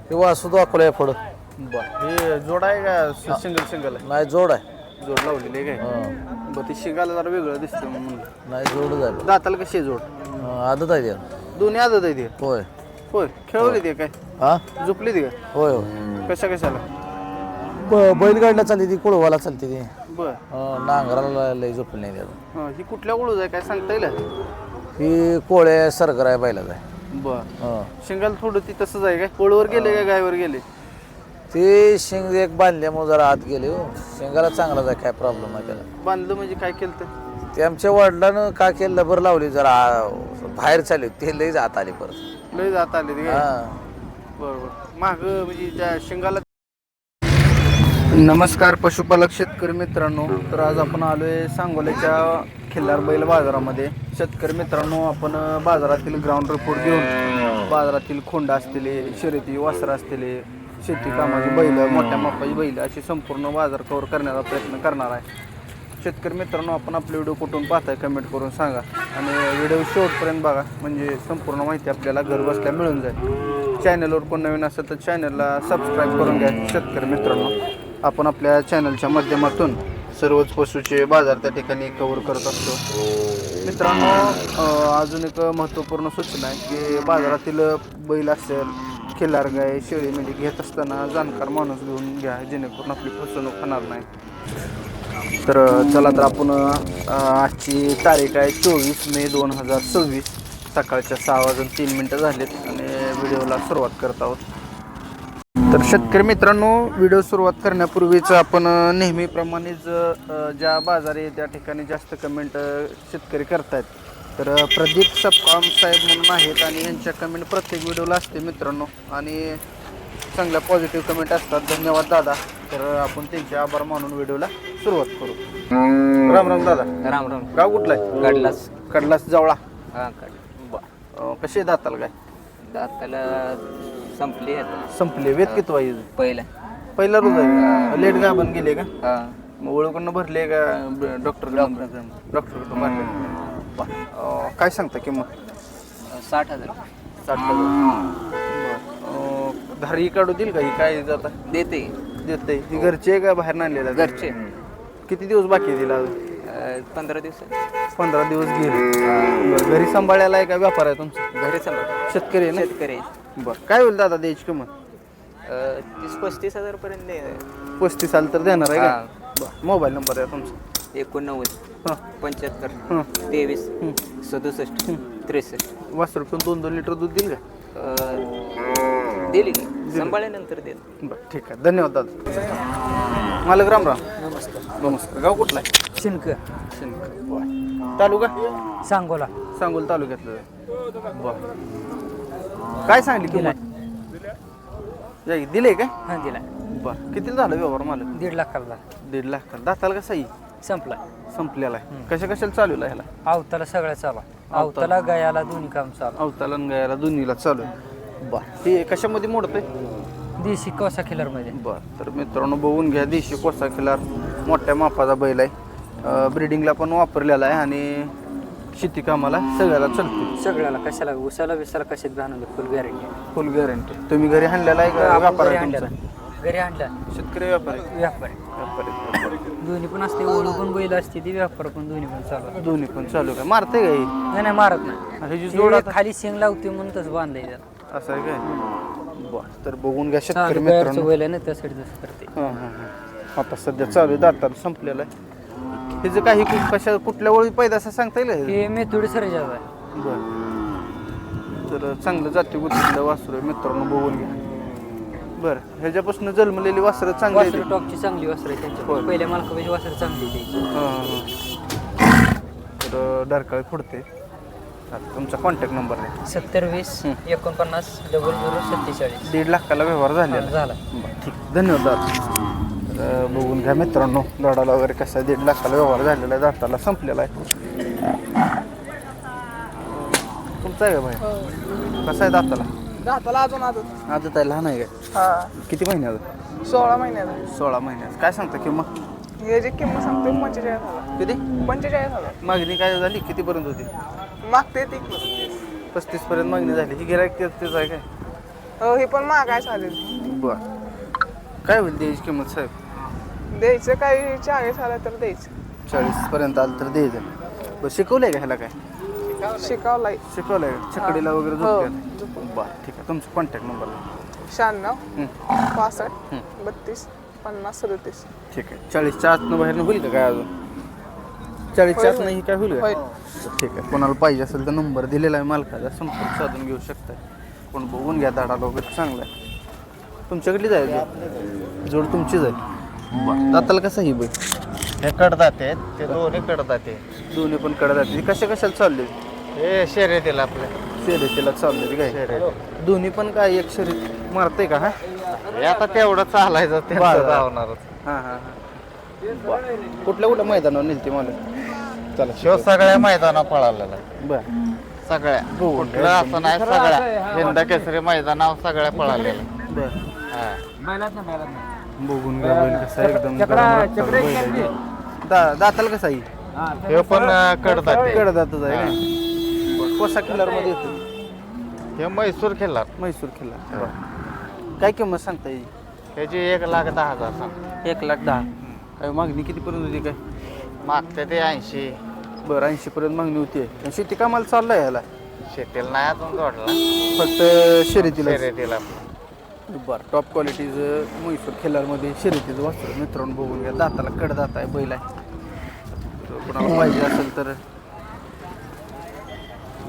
हे वासू दाखवलं आहे पुढं. बर हे जोड आहे का सिंगल सिंगल आहे? नाही जोड आहे. जोड लावलेली आहे काय? हं. बरं ती शिंगाला जरा वेगळं दिसतं म्हणून. नाही जोड झालं. दाताला कशी आहे जोड? आदत आहे ते. दोन्ही आदत आहे ते. होय होय खेळवली ते काय? हा झोपली ती काय? होय होय. कशा कशाला? बैलगाडीला चालते ती कुळवाला चालते ती. बर नांगराला लई झोपली नाही त्याला. ही कुठल्या ओळूच आहे काय सांगता येईल? ही कोळे सरगर आहे बैलाच आहे. बर शिंगाला थोडं ती तसंच आहे काय? कोळवर गेले का गायवर गेले? ते शेंग एक बांधल्यामुळे जरा आत गेले हो. शेंगाला चांगलाच आहे, काय प्रॉब्लेम आहे त्याला. बांधलं म्हणजे काय केलं तर? ते आमच्या वडिलांनं काय केलं लबर लावली जरा बाहेर चालली ते लई जात आली परत. लय जात आले ते काय? हा बरोबर माग म्हणजे त्या शिंगाला. नमस्कार पशुपालक शेतकरी मित्रांनो. तर आज आपण आलोय सांगोल्याच्या खिल्लार बैल बाजारामध्ये. शेतकरी मित्रांनो, आपण बाजारातील ग्राउंड रिपोर्ट घेऊन बाजारातील खोंड असलेले, शर्यती वासरं असलेले, शेती कामाची बैल, मोठ्या मापाची बैल अशी संपूर्ण बाजार कव्हर करण्याचा प्रयत्न करणार आहे. शेतकरी मित्रांनो, आपण आपले व्हिडिओ कुठून पाहताय कमेंट करून सांगा आणि व्हिडिओ शेवटपर्यंत बघा, म्हणजे संपूर्ण माहिती आपल्याला घर बसल्या मिळून जाईल. चॅनलवर कोण नवीन असेल तर चॅनलला सबस्क्राईब करून घ्या. शेतकरी मित्रांनो, आपण आपल्या चॅनलच्या माध्यमातून सर्वच पशूचे बाजार त्या ठिकाणी कव्हर करत असतो. मित्रांनो, अजून एक महत्त्वपूर्ण सूचना आहे की बाजारातील बैल असेल, खिल्लार गाय, शेळी मेंढी घेत असताना जाणकार माणूस घेऊन घ्या, जेणेकरून आपली फसवणूक होणार नाही. तर चला, तर आपण आजची तारीख आहे 24 मे 2026. सकाळच्या 6:03 झालेत आणि व्हिडिओला सुरुवात करत आहोत. तर शेतकरी मित्रांनो, व्हिडिओ सुरुवात करण्यापूर्वीच आपण नेहमीप्रमाणेच ज्या बाजारी त्या ठिकाणी जास्त कमेंट शेतकरी करतायत, तर प्रदीप सपकाम साहेब म्हणून आहेत आणि यांच्या कमेंट प्रत्येक व्हिडिओला असते मित्रांनो, आणि चांगल्या पॉझिटिव्ह कमेंट असतात. धन्यवाद दादा. तर आपण त्यांचे आभार मानून व्हिडिओला सुरुवात करू. राम राम दादा. राम राम. गाव कुठला आहे? कडलाच. कडलास जवळा. हा कड. बरं कसे दाताल काय? दाताला संपली आता. संपले. वेद किती वाईज? पहिला रोज आहे. लेट गाभण गेले का? हा. मग ओळखून भरले का? डॉक्टरकडून भरले. काय सांगता किंमत? 60,000. 60,000. धारी काढू देईल का? ही काय जाता देते. देते. ही घरची आहे का बाहेर आणलेला? घरचे. किती दिवस बाकी दिला? 15 दिवस. 15 दिवस गेले. घरी सांभाळायला आहे का व्यापार आहे तुमचा? घरी सांभाळ. शेतकरी आहे ना? शेतकरी. बरं काय होईल दादा द्यायची किंमत? 30-35,000 पर्यंत दे. 35 आलं तर देणार आहे का? बरं. मोबाईल नंबर आहे तुमचा? 89 हां 75 हां 23 67 63. वासरू पण 2-2 लिटर दूध देईल का? दिली की सांभाळल्यानंतर देत. बरं ठीक आहे. धन्यवाद दादा. मालक राम राम. नमस्कार. नमस्कार. गाव कुठला आहे? शिनक बरं. तालुका? सांगोला. सांगोला तालुक्यातलं. बरं काय सांगली किंमत? दिले काय? हा दिला. बरं किती झालं व्यवहार मालक? 1.5 लाखाला 1.5 लाख. दाताला कसा येईल? संपला. संपलेला आहे. कशा कशाला चालू आहे ह्याला? आवताला सगळ्या चालू. आवताला गयाला दोन्ही काम चालू. अवतालन गायला दोन्हीला चालू आहे. बरं हे कशामध्ये मोडतंय? देशी कोसा खिलर मध्ये. बरं तर मित्रांनो, बघून घ्या. देशी कोसा खिलार मोठ्या मापाचा बैल आहे. ब्रिडिंगला पण वापरलेला आहे आणि शेती कामाला सगळ्याला चालतो. सगळ्याला कशाला उसाला विसाला कशात घालून फुल गॅरंटी. फुल गॅरंटी. तुम्ही घरी आणलेला आहे का व्यापार आहे तुमचा? घरी आणला. शेतकरी व्यापारी? व्यापारी. व्यापारी. दोन्ही पण असते. ओळू पण बैल असते ती, व्यापार पण दोन्ही पण चालू. दोन्ही पण चालू काय? मारते का ही? नाही मारत नाही. ह्याची जोड आता खाली शेंग लावते म्हणून तसं बांधलंय त्याला. असं आहे काय? बरं तर बघून घ्या शेतकरी गैरचं मित्रांनो. बैल आहे ना, त्यासाठी तसं करते. हां हां हां. आता सध्या चालू आहे. दाताला संपलेलं आहे. ह्याचं काही कशा कुठल्या ओळी पैदासा सांगता येईल? हे मेथोडी सर्जाचा आहे. बरं तर चांगलं जाती गुतीतलं वासरू आहे मित्रांनो, बघून घ्या. बरं ह्याच्यापासून जन्मलेली वासरं चांगली आहेत. वासरं टॉपची चांगली वासरं आहे त्यांच्या. पहिल्या मालकाची वासरं चांगली आहे. हां हां. तर डरकाळी फुडते. तुमचा कॉन्टॅक्ट नंबर आहे? 70 20 49 00 47. 1.5 लाखाला व्यवहार झालेला झाला. बरं ठीक. धन्यवाद दादा. तर बघून घ्या मित्रांनो, लाडाला वगैरे कसा आहे. 1.5 लाखाला व्यवहार झालेला आहे. दाताला संपलेला आहे. तुमचा आहे का भाई? कसा आहे दाताला? दाताला अजून आदत. आदत आहे. लहान आहे का? हा किती महिन्याचा? 16 महिन्याचा. 16 महिन्याचा. काय सांगता किंमत? याची किंमत सांगते 45,000. किती? 45,000 मागणी काय झाली? कितीपर्यंत होती? मागते ती 35 पर्यंत मागणी झाली. ही गिरायक तेच आहे काय? हो ही पण मागाय चालेल. बर काय होईल द्यायची किंमत साहेब? द्यायचं काही 40 आलं तर द्यायचं. 40 आलं तर द्यायचं. बरं शिकवलंय का ह्याला काय? शिकावलाय. शिकवलंय का? छकडीला वगैरे हो. झोपलं? बरं ठीक आहे. तुमचा कॉन्टॅक्ट नंबर 96 65 32 50 37. ठीक आहे. 40च्या आतनं बाहेरनं होईल का काय अजून? 40च्या आतनं ही काय होईल का? ठीक आहे. कोणाला पाहिजे असेल तर नंबर दिलेला आहे मालकाचा, संपर्क साधून घेऊ शकताय. कोण बघून घ्या, दाडाला वगैरे चांगला आहे. तुमच्याकडली जाईल जोड तुमचीच आहे. बरं दाताला कसं ही बाई? हे कडदाते ते दोन्ही कडदाते. दोन्ही पण कडे जाते. कशा कशाला चालले? हे शर्यतीला आपल्या शर्यतीला चालले काय? दोन्ही पण काय एक शर्यत मारते का? हा हे आता तेवढं चालायचं ते धावणारच. हां हां हां. कुठल्या कुठल्या मैदानावर नेलते मला? चला शिव सगळ्या मैदानात पळालेला बरं सगळ्या कुठलं असं नाही, सगळ्या हिंद केसरी मैदानावर सगळ्या पळालेल्या. बरं हा. बघून घ्या बैल कसा आहे, एकदम गरम रक्ताचा बैल आहे. दाताला कसा आहे? हे पण कडदाते. कडदातच आहे काय? बरं कोसा किल्लारमध्ये येतो. हे म्हैसूर खिल्लार. म्हैसूर किल्ला. बरं काय किंमत सांगता येईल? ह्याची 1,10,000 सांग. 1,10,000. काय मागणी कितीपर्यंत होती काय? मागते ते 80. बरं 80पर्यंत मागणी होती. आणि शेती कामाला चाललाय याला? शेतीला नाही अजून जोडला, फक्त शर्यतीला. शर्यतीला. बरं टॉप क्वालिटीचं म्हैसूर खिल्लारमध्ये शर्यतीचं वासरू मित्रांनो बघून घ्या. दाताला कडदात आहे, बैल आहे. तर कोणाला पाहिजे असेल तर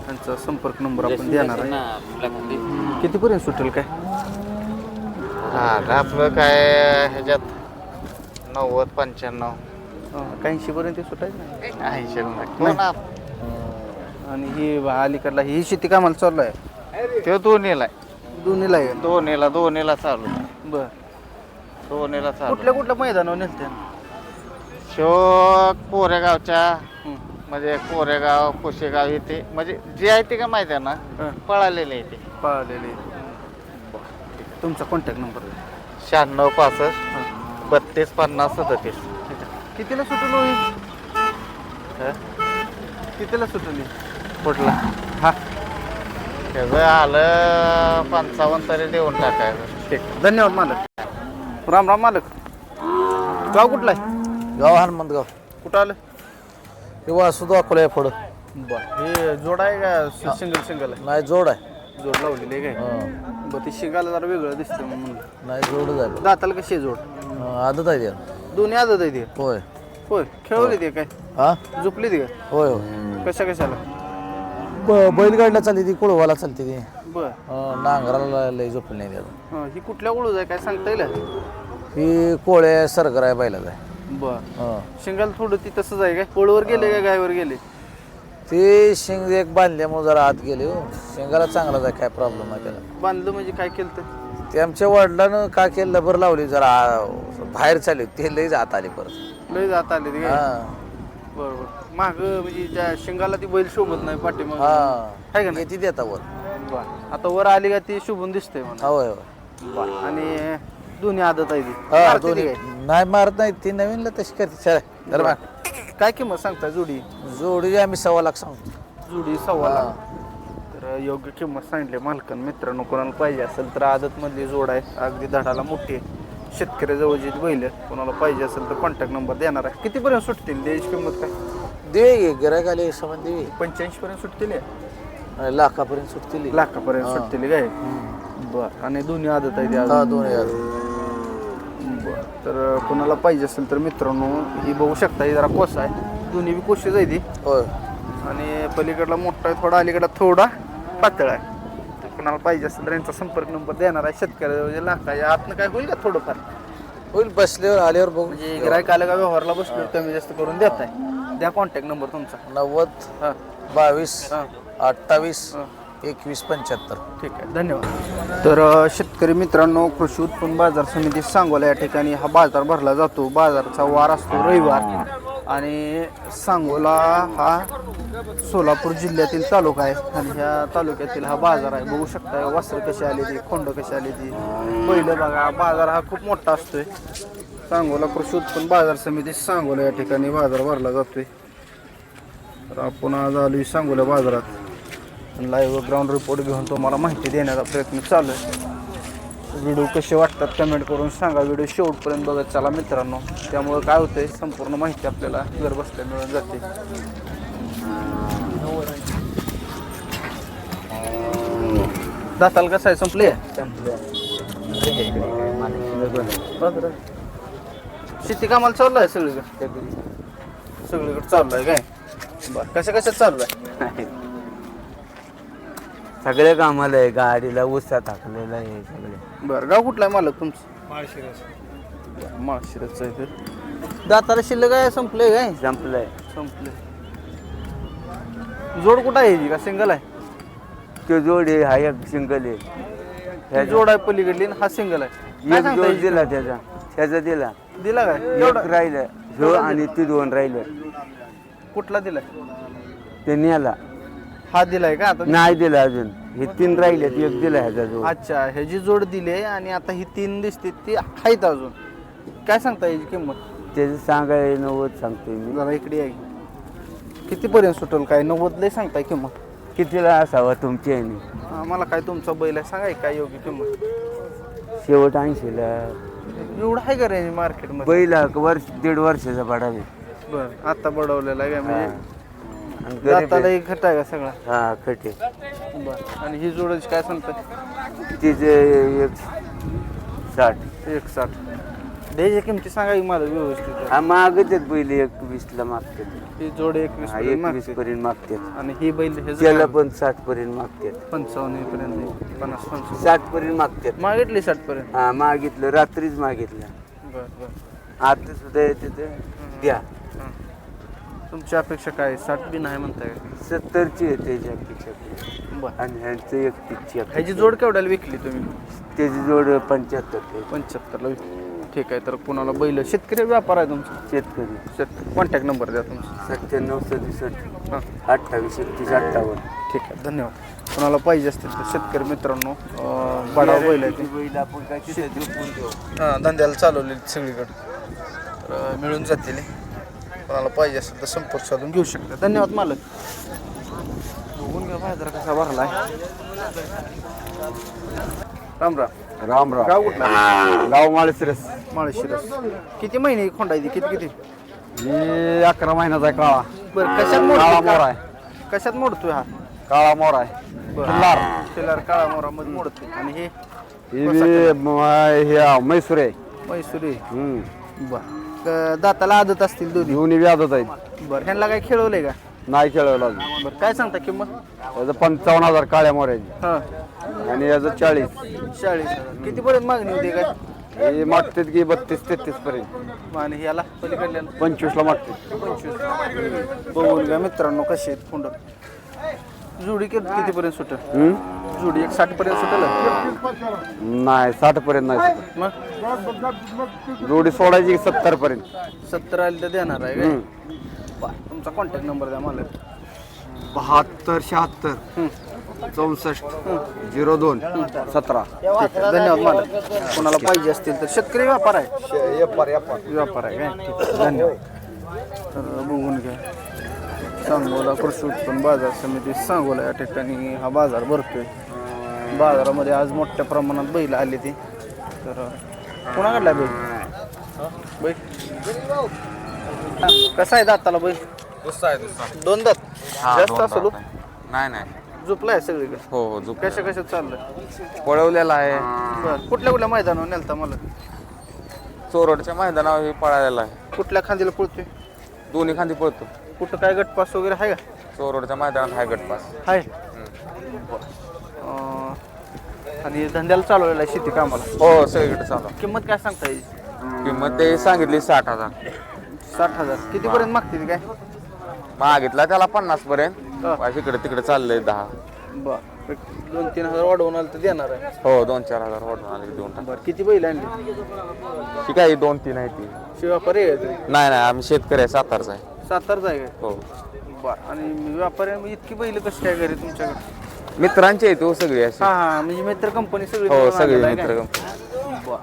त्यांचा संपर्क नंबर आपण देणार आहे. कितीपर्यंत सुटेल काय? हा आपलं काय ह्याच्यात 90-95. 80पर्यंत सुटायचं नाही. 80 कोण आणि ही अलीकडला ही शेती कामाला चालू आहे? ते दोन्हीला दोन्हीला आहे. दोन्हीला चालू. बरं दोन्हीला चालू. कुठल्या मैदानावर नेलते? शो कोरेगावच्या म्हणजे कोरेगाव कुशेगाव इथे म्हणजे जे आहे ते का माहिती आहे ना, पळालेले आहे ते. पाळलेले. तुमचा कॉन्टॅक्ट नंबर? 96 65 32 50 37. कितीला सुटून होईल? कितीला सुटली? कुठला? हा त्याचं आलं 55 तरी देऊन टाकायचं. ठीक. धन्यवाद मालक. राम राम मालक. गाव कुठला आहे? गाव हनुमंतगाव. कुठं आलं? किंवा सुद्धा अकोला पुढं. बरं हे जोड आहे का सिंगल आहे? नाही जोड आहे. जोड लावलेली आहे काय? बरं ते शिंगाला जरा वेगळं दिसतं म्हणून. नाही जोडच आहे. दाताला कशी आहे जोड? आदत आहे त्या. दोन्ही आदत आहे ते? होय होय. खेळवली ते काय? हा झोपली ती का? होय होय. कशाला? बैलगाडीला चालली ती, कुळवाला चालते ती. बरं नांगराला लय झोपली नाही त्याला. ही कुठल्या ओळूच आहे काय सांगता येईल? ही कोळे सरगर आहे बैलाच आहे. बरं शिंगाला थोडं ती तसंच आहे काय? पोळवर गेले का गायवर गेले? ते शिंग एक बांधल्यामुळे जरा आत गेले हो. शिंगाला चांगलाच आहे, काय प्रॉब्लेम आहे त्याला. बांधलं म्हणजे काय केलं तर? ते आमच्या वडिलांनं का केलं, लबर लावली जरा बाहेर चालली, ते लई जात आली परत. लय जात आले ते काय? हा बरोबर. माग म्हणजे त्या शिंगाला ती बैल शोभत नाही पाठीमाग हा आहे का नाही? ती देता वर. आता वर आली का ती शोभून दिसतंय म्हणा. होय होय. आणि दोन्ही आदत आहे ती. हा मारते ती दोन्ही काय? नाही मारत नाही ती, नवीनला तशी करते. चला तर मग काय किंमत सांगता जोडी? जोडी आम्ही 1.25 लाख सांगतो. जोडी 1.25 लाख. तर योग्य किंमत सांगितली मालकान. मित्रांनो कोणाला पाहिजे असेल तर आदत मधली जोड आहे, अगदी धडाला मोठी आहे. शेतकऱ्याजवळची बैल. कोणाला पाहिजे असेल तर कॉन्टॅक्ट नंबर देणार आहे. कितीपर्यंत सुटतील? द्यायची किंमत काय? दे गिरायक आले समान देवी. 85 पर्यंत सुटतील? लाखापर्यंत सुटतील. लाखापर्यंत सुटतील काय? बरं. आणि दोन्ही आदत आहे हा दोन्ही. बरं. तर कोणाला पाहिजे असेल तर मित्रांनो ही बघू शकता, ही जरा कोसा आहे. दोन्ही बी कोशीच आहे ती. होय. आणि पलीकडला मोठा आहे थोडा, अलीकडला थोडा पातळ आहे. तर कोणाला पाहिजे असेल तर यांचा संपर्क नंबर देणार आहे. शेतकऱ्याच्या लाखाच्या आतनं काय होईल का थोडंफार? होईल बसल्यावर आल्यावर बघू. म्हणजे गिरायक आलं का व्यवहारला बसलो कमी जास्त करून देत आहे. द्या कॉन्टॅक्ट नंबर तुमचा. 90 हां 22 हां 28 21 75. ठीक आहे. धन्यवाद. तर शेतकरी मित्रांनो, कृषी उत्पन्न बाजार समिती सांगोला या ठिकाणी हा बाजार भरला जातो. बाजाराचा वार असतो रविवार. आणि सांगोला हा सोलापूर जिल्ह्यातील तालुका आहे आणि ह्या तालुक्यातील हा बाजार आहे. बघू शकता वासरं कशी आली ती, खोंड कशी आली ती, बैल बघा. बाजार हा खूप मोठा असतोय. सांगोला कृषी उत्पन्न बाजार समिती सांगोला या ठिकाणी बाजार भरला जातोय. तर आपण आज आलोय सांगोला बाजारात. लाईव्ह ग्राउंड रिपोर्ट घेऊन तुम्हाला माहिती देण्याचा प्रयत्न चालू आहे. व्हिडिओ कसे वाटतात कमेंट करून सांगा. व्हिडिओ शेवटपर्यंत बघत चला मित्रांनो, त्यामुळं काय होतंय संपूर्ण माहिती आपल्याला घर बसल्या मिळून जाते. दाताल कसं आहे संपले? शेती कामाला चालू आहे सगळीकडे चालू आहे काय? बरं कशा कशात चालू आहे? सगळे कामाला आहे, गाडीला उसा टाकलेला आहे सगळे. बरं गाव कुठला आहे मालक तुमचं? माळशिरस आहे ते. दाताला शिल्लक आहे संपले काय? संपलंय. संपले. जोड कुठं आहे ही का सिंगल आहे? तो जोड आहे, हा एक सिंगल आहे. ही जोड आहे पलीकडली आणि हा सिंगल आहे. काय एक सांगता जोड याची? दिला त्याचा दिला. दिला काय? एक राहिलं ह्यो आणि ती दोन राहिलं. कुठला दिलाय? ते नेला हा दिलाय का आता? नाही दिला अजून. हे 3 राहिले, एक दिला ह्याचा जोड. अच्छा, ह्याची जोड दिली आणि आता ही 3 दिसते ती आहेत अजून. काय सांगता याची किंमत? त्याचं सांगाय 90 सांगतोय मी. जरा इकडे आहे. कितीपर्यंत सुटेल काय? 90 लय सांगताय किंमत? कितीला असावा तुमची आहे? मला काय तुमचा बैल आहे सांगाय काय योग्य किंमत? शेवट 80ला. एवढं आहे का रेंज मार्केटमध्ये? बैला वर्ष 1.5 वर्षाचा पडावे. बरं आता बडवलेला आहे का म्हणजे आणि गरीब आहे. दाताला एक घट आहे का सगळा? हा खटे. बरं आणि ही जोडाची काय सांगताय? तिचे 160. 160 द्यायच्या किमती सांगा की मला व्यवस्थित. हा मागच आहेत बैल 21ला मागतात. ही जोड 21 हा पर्यंत 21 मागते. पर्यंत मागतात. आणि ही बैल हे त्याला पण 60 पर्यंत मागतात. 55 पर्यंत 50 60 पर्यंत मागतात. मागितली 60 पर्यंत. हा मागितलं, रात्रीच मागितलं. बरं बरं. आता सुद्धा येते ते द्या. तुमची अपेक्षा काय? 60 बी नाही म्हणताय का? 70ची आहे त्याची अपेक्षा. बरं. आणि ह्यांचं 31ची ह्याची अपेक्षा. जोड केवढ्याला विकली तुम्ही? त्याची जोड 75 ते. 75ला विकली. ठीक आहे. तर कुणाला बैल शेतकरी व्यापार आहे तुमचा? शेतकरी. शेतकरी कॉन्टॅक्ट नंबर द्या तुमचा. 97 67 हां 28 31 58. ठीक आहे. धन्यवाद. कुणाला पाहिजे असतील तर शेतकरी मित्रांनो बडा बैल आहे ते. बैल आपण काय तिथे झोपून देऊ. हां धंद्याला चालवलेली सगळीकडे तर मिळून जातील. कोणाला पाहिजे असेल तर संपर्क साधून घेऊ शकता. धन्यवाद मालक. बघून घ्या बाजार कसा भरलाय. राम राम. राम राम. गाव कुठला? गाव माळशिरस. माळशिरस. किती महिने खोंडायची? किती? ही 11 महिन्याचा आहे. काळा. बरं कशात काळा मोडतोय? मोर आहे. कशात मोडतोय हा? काळा मोर आहे. खिल्लार काळा मोरामध्ये मोडतोय. आणि हे हे म्हैसूर आहे. मैसुरी. हम्म. बरं दाताला आदत असतील दोन्ही. दोन्ही व्याजच आहेत. बरं ह्यांना काय खेळवलंय का? नाही खेळवलं अजून. बरं काय सांगता किंमत? याचं 55,000 काळ्या मोऱ्याची. हां आणि याचं 40. 40,000. कितीपर्यंत मागणी होती काय? हे मागतात की 32-33 पर्यंत. आणि ह्याला पलीकडल्याला 25ला मागतात. 25. बघून घ्या मित्रांनो कसे आहेत खोंड. जोडी कितीपर्यंत सुटेल? जोडी 60 पर्यंत सुटेल? नाही 60 पर्यंत नाही. मग जोडी सोडायची 70 पर्यंत. 70 आली तर देणार आहे काय? बरं. तुमचा कॉन्टॅक्ट नंबर द्या मला. 72 76 64 02 17. ठीक आहे. धन्यवाद मला. कोणाला पाहिजे असतील तर शेतकरी व्यापार आहे. व्यापार आहे काय? ठीक आहे. धन्यवाद. तर बघून घ्या सांगोला कृषी उत्पन्न बाजार समिती सांगोला या ठिकाणी हा बाजार भरतोय. बाजारामध्ये आज मोठ्या प्रमाणात बैल आले ते. तर कोणाकडला बैल? बैल कसा आहे दाताला बैल? दोन दात जास्त असलो नाही झोपलाय सगळीकडे. हो कशा कशात चाललंय? पळवलेला आहे. बरं कुठल्या मैदानावर नेलता मला? चोरडच्या मैदानावर हे पळालेला आहे. कुठल्या खांदीला पळतोय? दोन्ही खांदी पळतो. कुठं काय गटपास वगैरे आहे का? चोरडच्या मैदानात हाय गटपास. आहे. आणि धंद्याला चालवलेला आहे शेती कामाला? हो सगळीकडे चालू. किंमत काय सांगता येईल? किंमत ते सांगितली 60,000. 60,000. कितीपर्यंत मागते ती काय? मागितला त्याला 50 पर्यंत. इकडे तिकडे चाललंय 10. बरं 2-3 हजार वाढवून आलं तर देणार आहे. हो 2-4 हजार वाढून आले की देऊन टाक. बरं किती बैल आणली? ठीक आहे 2-3 आहे ती. व्यापारी आहे तुम्ही? नाही आम्ही शेतकरी आहे, सातारचा आहे. सातारचा आहे काय? हो बरं आणि व्यापारी इतकी बैल कशी काय घरी तुमच्याकडे? मित्रांचे आहे तो सगळी अशी. हां म्हणजे मित्र कंपनी सगळी हो मिळून सगळी आणलेलं आहे मित्र. काय? बरं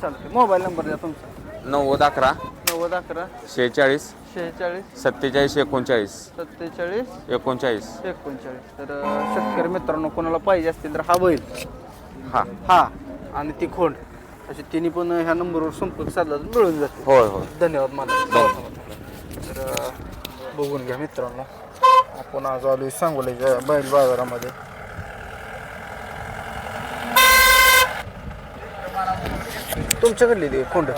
चालते. मोबाईल नंबर द्या तुमचा. 90 11 90 11 46 46 47 39 47 39. 39. तर शेतकरी मित्रांनो कोणाला पाहिजे असतील तर हा बैल हा हा आणि ती खोंड असे तिन्ही पण ह्या नंबरवर संपर्क साधला तर मिळून जाते. होय होय. धन्यवाद मला. तर बघून घ्या मित्रांनो, आपण आज आलोय सांगोल्याच्या बैल बाजारामध्ये. तुमच्याकडली ती खोंड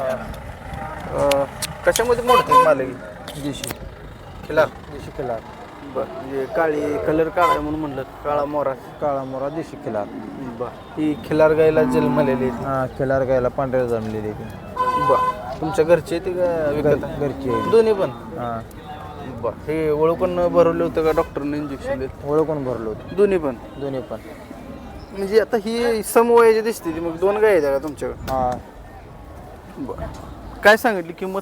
कशामध्ये मोडते मला देशी खिलार देशी खिलार. बरं, म्हणजे काळी कलर काळा म्हणून म्हणलं, काळा मोरा. काळा मोरा देशी खिलार. बरं, ही खिलार गायला जन्मलेली आहे हा खिलार गायला पांढऱ्या जमलेली ती. ती. बरं, तुमच्या घरचे ते का विकत आहे? घरची आहे. दोन्ही पण. हा बरं, हे ओळखून भरवलं होतं का डॉक्टरने इंजेक्शन देत? ओळखून भरलो होतं. दोन्ही पण. दोन्ही पण. म्हणजे आता ही समवयाची दिसते ती, मग दोन गाय आहेत का तुमच्याकडे? हा बरं, काय सांगितली किंमत?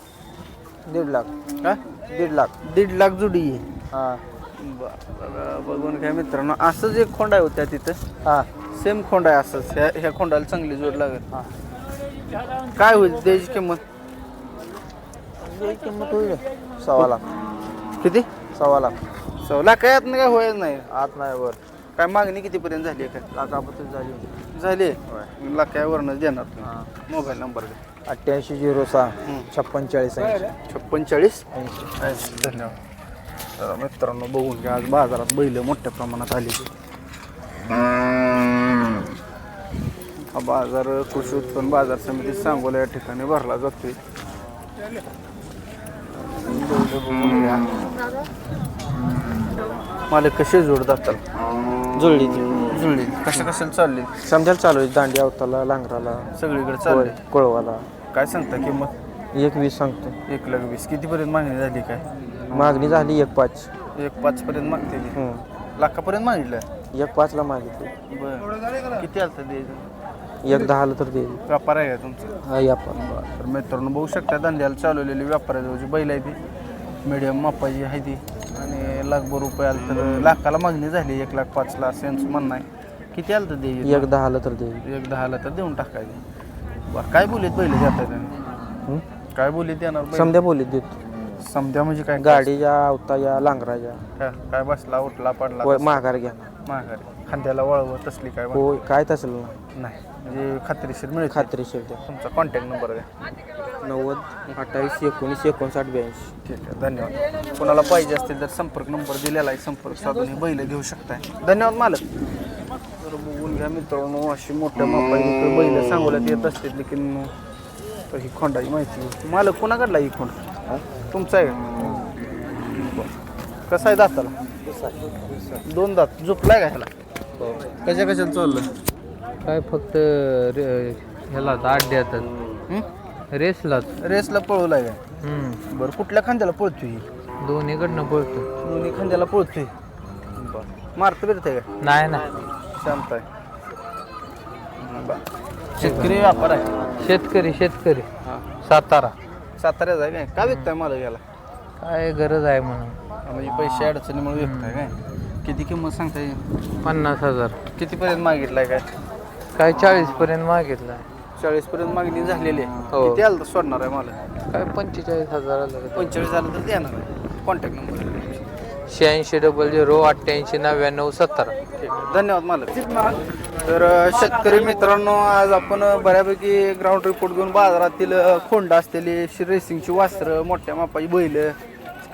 1.5 लाख. का 1.5 लाख. 1.5 लाख जुडी आहे. हा बरं, बघून काय मित्रांनो, असंच एक खोंड आहे होत्या तिथं. हा सेम खोंड आहे असंच. ह्या खोंडाला चांगली जोड लागेल. हा. काय होईल त्याची किंमत? किंमत होईल 1.25 लाख. किती? 1.25 लाख. 1.25 लाख काय नाही, काय होईल नाही. आत नाही वर. काय मागणी कितीपर्यंत झाली आहे? काय लाखापत्र झाली होती. झाली? लाखावरनं देणार तुम्ही. हा. मोबाईल नंबर द्या. 8806 56 40 56 80. 80. धन्यवाद. तर मित्रांनो, बघून घ्या, आज बाजारात बैल मोठ्या प्रमाणात आली. हा बाजार कृषी उत्पन्न बाजार समिती सांगोला या ठिकाणी भरला जातोय. बघून घ्या. मला कसे जोड जातात? जुळली जुळली. कशा कशाला चालली? समजायला चालू आहे. दांडी अवताला लांगराला सगळीकडे चालले. कोळवाला. काय सांगता किंमत? 1.20 सांगतो. 1,20,000. कितीपर्यंत मागणी झाली? काय मागणी झाली 1.5. 1,5 पर्यंत मागते ती. लाखापर्यंत मागितलं? 1.5 ला मागितली. बरं, किती आलं तर द्यायचं? 1.10 आलं तर दे. व्यापार आहे का तुमचा? हा या पण. तर मित्रांनो, बघू शकता धंद्याला चालवलेली व्यापाराजवळची बैल आहे ती. मीडियम मापाची आहे ती आणि लाखभर रुपये आलं तर लाखाला मागणी झाली. 1,05,000 असं यांचं म्हणणं आहे. किती आलं तर द्यायचं? 1.10 आलं तर दे. 1,10 आलं तर देऊन टाकायचं. बरं, काय बोलीत बैल देतात? काय बोलीत देणार बैल? समध्या बोलीत देतो. समजा म्हणजे काय? गाडीच्या अवताच्या लांगराच्या. काय बसला उठला पडला होय, माघार घ्या. माघारी खांद्याला वळव तसली काय होय, काय तसलं नाही, म्हणजे खात्रीशीर मिळेल. खात्रीशीर द्या. तुमचा कॉन्टॅक्ट नंबर द्या. 90 28 19 59 82. ठीक आहे, धन्यवाद. कोणाला पाहिजे असतील तर संपर्क नंबर दिलेला आहे, संपर्क साधून ही बैल घेऊ शकताय. धन्यवाद मालक. तर बघून घ्या मित्रांनो, अशी मोठ्या मापाची बैल सांगोल्यात येत असते. लेकिन तर ही खोंडाची माहिती मालक कोणाकडला? ही खोंड तुमचा आहे का? कसा आहे दाताला? 2 दात. झोपलाय का ह्याला? कशा कशाला चाललं? काय फक्त ह्याला आड्डे येतात रेसलाच. रेसला पळवलाय का? बरं, कुठल्या खांद्याला पळतोय ही? दोन्हीकडनं पळतो. दोन्ही खांद्याला पळतोय. मारत बिरतंय का? नाही ना, शांत आहे. शेतकरी व्यापार आहे. शेतकरी सातारा. साताऱ्याचा आहे काय? का विकताय मला याला? काय गरज आहे म्हणून. म्हणजे पैसे अडचणीमुळे विकताय काय? किती किंमत सांगताय? 50,000. कितीपर्यंत मागितलाय? काय 40 पर्यंत मागितलाय. 40 पर्यंत मागणी झालेली आहे. हो. किती आलं तर सोडणार आहे मला? काय 45,000 आलं. 45 आलं तर देणार आहे. Contact number 8600 88 99 17. ठीक आहे, धन्यवाद मालक. तर शेतकरी मित्रांनो, आज आपण बऱ्यापैकी ग्राउंड रिपोर्ट घेऊन बाजारातील खोंड असलेली रेसिंगची वासरं, मोठ्या मापाची बैल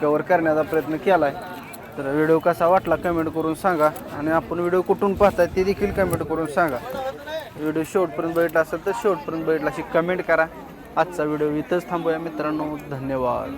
कव्हर करण्याचा प्रयत्न केला आहे. तर व्हिडिओ कसा वाटला कमेंट करून सांगा आणि आपण व्हिडिओ कुठून पाहताय ते देखील कमेंट करून सांगा. व्हिडिओ शेवटपर्यंत बघितला असेल तर शेवटपर्यंत बघितला अशी कमेंट करा. आजचा व्हिडिओ इथंच थांबूया मित्रांनो. धन्यवाद.